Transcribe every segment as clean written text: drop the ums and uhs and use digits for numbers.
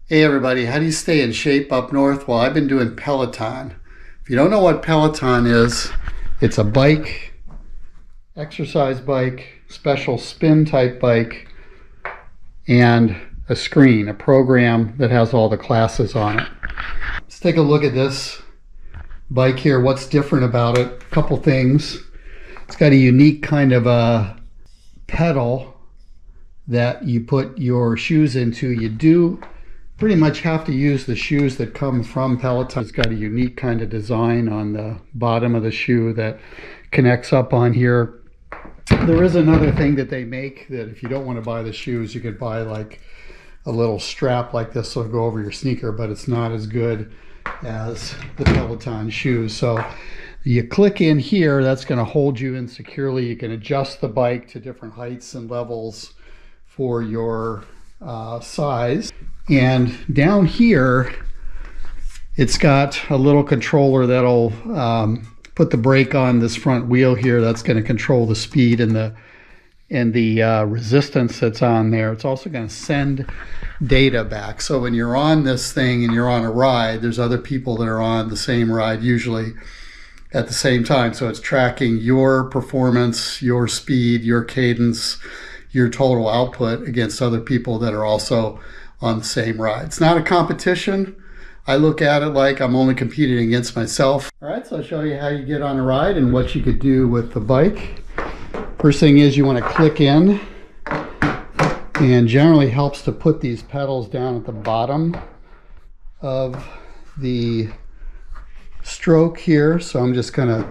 Hey everybody, how do you stay in shape up north? Well, I've been doing Peloton. If you don't know what Peloton is, it's a bike, exercise bike, special spin type bike, and a screen, a program that has all the classes on it. Let's take a look at this bike here. What's different about it? A couple things. It's got a unique kind of a pedal that you put your shoes into. You do pretty much have to use the shoes that come from Peloton. It's got a unique kind of design on the bottom of the shoe that connects up on here. There is another thing that they make that if you don't want to buy the shoes, you could buy like a little strap like this so it'll go over your sneaker, but it's not as good as the Peloton shoes. So you click in here, that's going to hold you in securely. You can adjust the bike to different heights and levels for your size. And down here, it's got a little controller that'll put the brake on this front wheel here. That's going to control the speed and the resistance that's on there. It's also going to send data back. So when you're on this thing and you're on a ride, there's other people that are on the same ride usually at the same time. So it's tracking your performance, your speed, your cadence, your total output against other people that are also on the same ride. It's not a competition. I look at it like I'm only competing against myself. All right, so I'll show you how you get on a ride and what you could do with the bike. First thing is you want to click in, and generally helps to put these pedals down at the bottom of the stroke here. So I'm just going to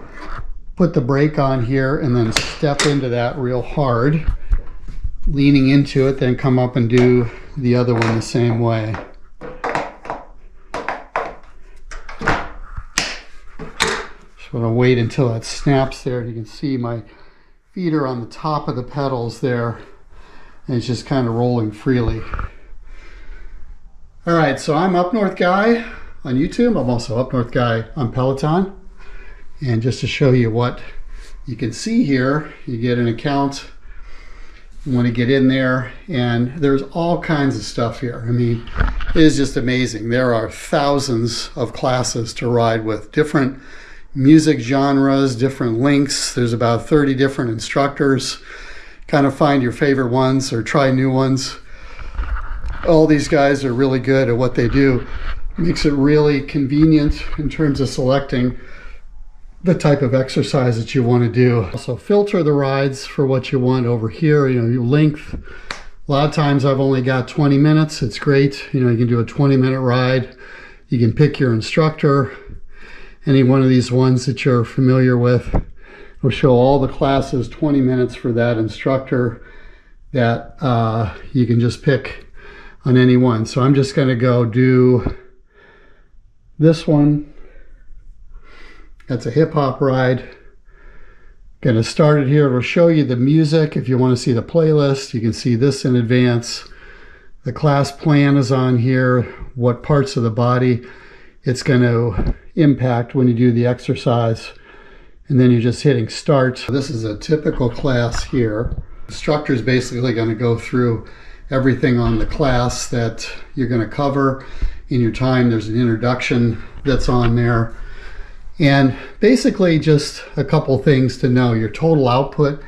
put the brake on here and then step into that real hard, leaning into it, then come up and do the other one the same way. Just want to wait until that snaps there. You can see my feet are on the top of the pedals there, and it's just kind of rolling freely. All right, so I'm Up North Guy on YouTube. I'm also Up North Guy on Peloton. And just to show you what you can see here, you get an account. You want to get in there, and there's all kinds of stuff here. I mean, it is just amazing. There are thousands of classes to ride with, different music genres, different lengths. There's about 30 different instructors. Kind of find your favorite ones or try new ones. All these guys are really good at what they do. Makes it really convenient in terms of selecting the type of exercise that you want to do. Also filter the rides for what you want over here. Your length. A lot of times I've only got 20 minutes. It's great. You can do a 20-minute ride. You can pick your instructor. Any one of these ones that you're familiar with will show all the classes, 20 minutes for that instructor that you can just pick on any one. So I'm just going to go do this one. That's a hip hop ride. Gonna start it here. It'll show you the music. If you want to see the playlist, you can see this in advance. The class plan is on here, what parts of the body it's going to impact when you do the exercise. And then you're just hitting start. This is a typical class here. The instructor is basically going to go through everything on the class that you're going to cover in your time. There's an introduction that's on there. And basically just a couple things to know. Your total output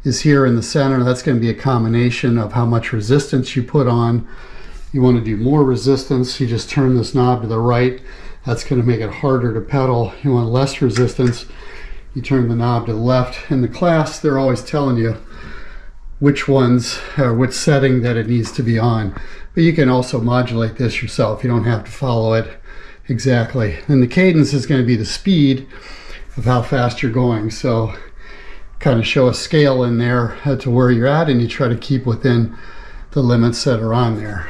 is here in the center. That's going to be a combination of how much resistance you put on. You want to do more resistance, you just turn this knob to the right. That's going to make it harder to pedal. You want less resistance, you turn the knob to the left. In the class, they're always telling you which ones or which setting that it needs to be on. But you can also modulate this yourself. You don't have to follow it exactly. And the cadence is going to be the speed of how fast you're going. So kind of show a scale in there to where you're at, and you try to keep within the limits that are on there.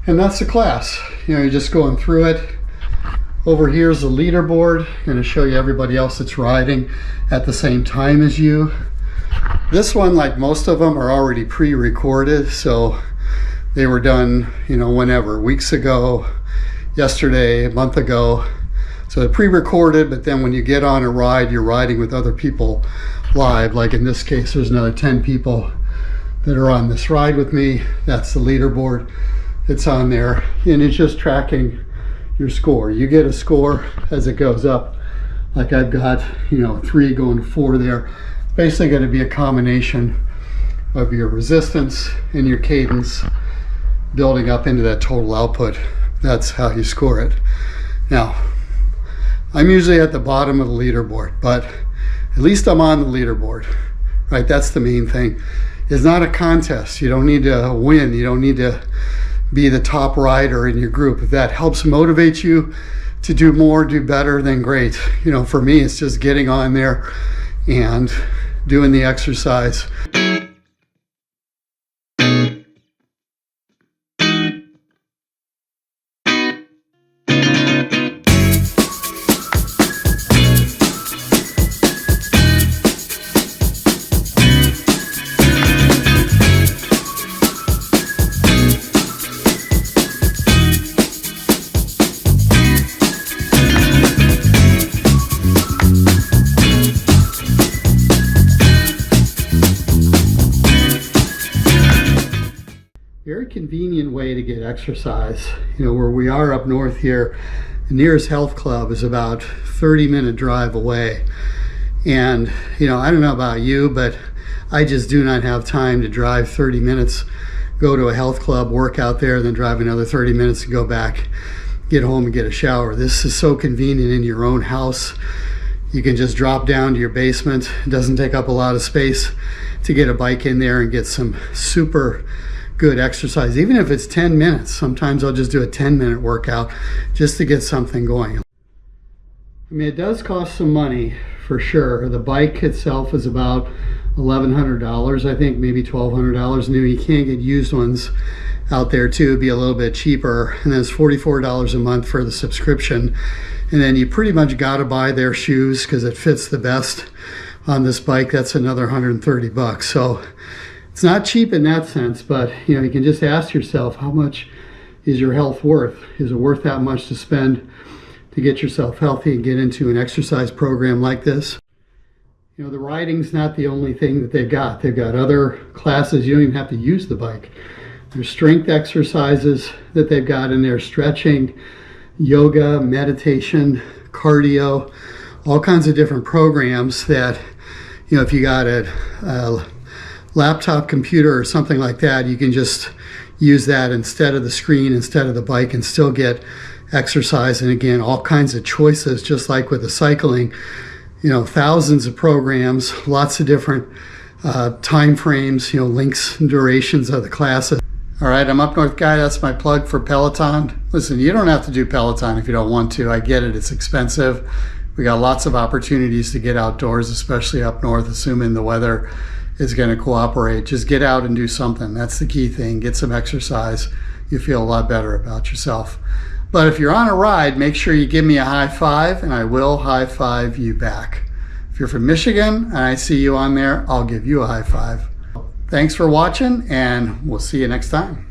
And that's the class. You're just going through it. Over here is the leaderboard. I'm going to show you everybody else that's riding at the same time as you. This one, like most of them, are already pre-recorded, so they were done, whenever, weeks ago, yesterday, a month ago. So they're pre-recorded, but then when you get on a ride, you're riding with other people live. Like in this case, there's another 10 people that are on this ride with me. That's the leaderboard. it's on there, and it's just tracking your score. You get a score as it goes up. Like I've got, 3 going to 4 there. Basically going to be a combination of your resistance and your cadence building up into that total output. That's how you score it. Now, I'm usually at the bottom of the leaderboard, but at least I'm on the leaderboard, right? That's the main thing. It's not a contest. You don't need to win. You don't need to be the top rider in your group. If that helps motivate you to do more, do better, then great. For me, it's just getting on there and doing the exercise. Very convenient way to get exercise. Where we are up north here, the nearest health club is about 30-minute drive away. And, I don't know about you, but I just do not have time to drive 30 minutes, go to a health club, work out there, then drive another 30 minutes to go back, get home and get a shower. This is so convenient in your own house. You can just drop down to your basement. It doesn't take up a lot of space to get a bike in there and get some super good exercise, even if it's 10 minutes. Sometimes I'll just do a 10-minute workout just to get something going. It does cost some money for sure. The bike itself is about $1,100, I think, maybe $1,200 new. You can get used ones out there too. It'd be a little bit cheaper, and then it's $44 a month for the subscription. And then you pretty much got to buy their shoes because it fits the best on this bike. That's another 130 bucks. So it's not cheap in that sense, but you can just ask yourself, how much is your health worth? Is it worth that much to spend to get yourself healthy and get into an exercise program like this? The riding's not the only thing that they've got. They've got other classes. You don't even have to use the bike. There's strength exercises that they've got in there, stretching, yoga, meditation, cardio, all kinds of different programs that, if you got a laptop computer or something like that, you can just use that instead of the screen, instead of the bike, and still get exercise. And again, all kinds of choices, just like with the cycling, thousands of programs, lots of different time frames, links and durations of the classes. All right, I'm Up North Guy. That's my plug for Peloton. Listen, you don't have to do Peloton if you don't want to. I get it, it's expensive. We got lots of opportunities to get outdoors, especially up north, assuming the weather is going to cooperate. Just get out and do something. That's the key thing. Get some exercise. You feel a lot better about yourself. But if you're on a ride, make sure you give me a high five, and I will high five you back. If you're from Michigan and I see you on there, I'll give you a high five. Thanks for watching, and we'll see you next time.